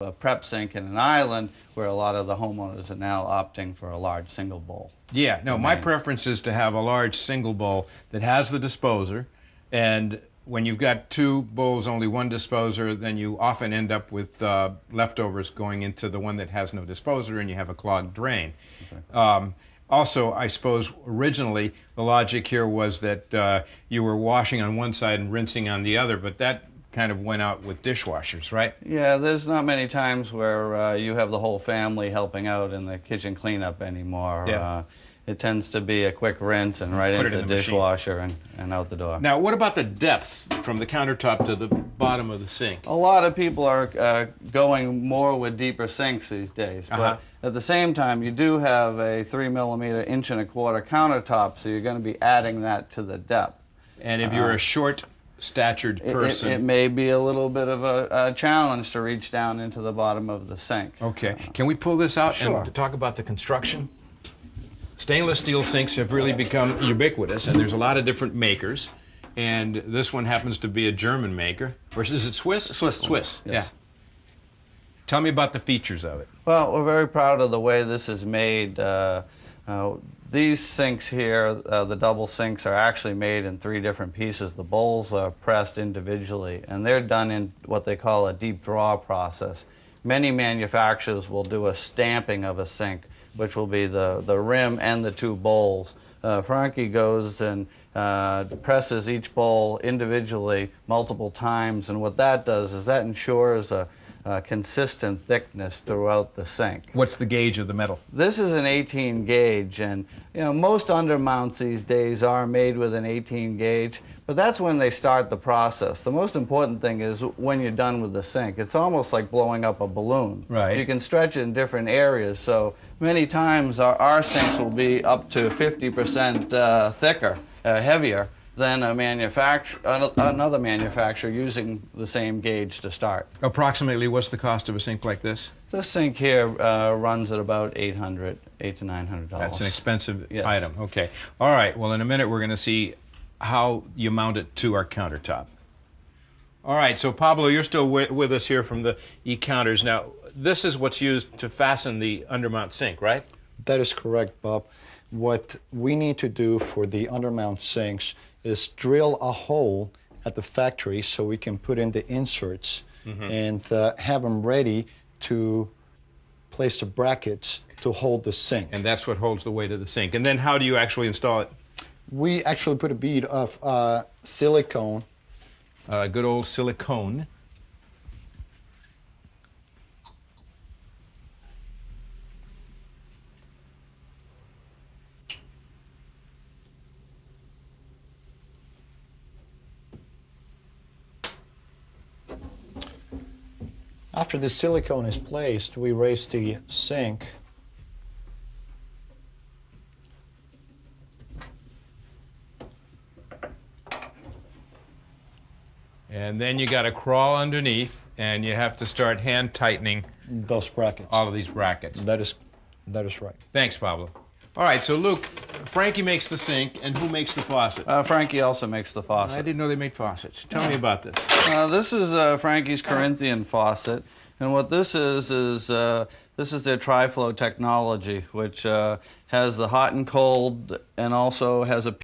a prep sink in an island where a lot of the homeowners are now opting for a large single bowl. Yeah, no, my preference is to have a large single bowl that has the disposer, and when you've got two bowls, only one disposer, then you often end up with leftovers going into the one that has no disposer, and you have a clogged drain. Exactly. Also, I suppose originally the logic here was that you were washing on one side and rinsing on the other, but that kind of went out with dishwashers, right? Yeah, there's not many times where you have the whole family helping out in the kitchen cleanup anymore. Yeah. It tends to be a quick rinse and right into the dishwasher and out the door. Now, what about the depth from the countertop to the bottom of the sink? A lot of people are going more with deeper sinks these days, but at the same time, you do have a 3mm 1.25" countertop, so you're going to be adding that to the depth. And if you're a short-statured person, it may be a little bit of a challenge to reach down into the bottom of the sink. Okay. Can we pull this out Sure. and to talk about the construction? Stainless steel sinks have really become ubiquitous, and there's a lot of different makers. And this one happens to be a German maker. Or is it Swiss? Swiss, yes. Yeah. Tell me about the features of it. Well, we're very proud of the way this is made. These sinks here, the double sinks, are actually made in 3 different pieces. The bowls are pressed individually, and they're done in what they call a deep draw process. Many manufacturers will do a stamping of a sink, which will be the rim and the 2 bowls. Frankie goes and presses each bowl individually multiple times, and what that does is that ensures a consistent thickness throughout the sink. What's the gauge of the metal? This is an 18 gauge, and most undermounts these days are made with an 18 gauge, but that's when they start the process. The most important thing is when you're done with the sink. It's almost like blowing up a balloon. Right. You can stretch it in different areas, so many times our sinks will be up to 50% thicker, heavier than another manufacturer using the same gauge to start. Approximately, what's the cost of a sink like this? This sink here runs at about $800 to $900. That's an expensive Yes. item. Okay. All right. Well, in a minute, we're going to see how you mount it to our countertop. All right. So, Pablo, you're still with us here from the e-counters. Now, this is what's used to fasten the undermount sink, right? That is correct, Bob. What we need to do for the undermount sinks is drill a hole at the factory so we can put in the inserts and have them ready to place the brackets to hold the sink. And that's what holds the weight of the sink. And then how do you actually install it? We actually put a bead of silicone. Good old silicone. After the silicone is placed, we raise the sink And then you got to crawl underneath, and you have to start hand tightening those brackets. all of these brackets. That is right. Thanks, Pablo. All right, so Luke, Frankie makes the sink, and who makes the faucet? Frankie also makes the I faucet. didn't know they made faucets. Tell me about this. This is Frankie's Corinthian faucet, and what this is this is their tri-flow technology, which has the hot and cold, and also has a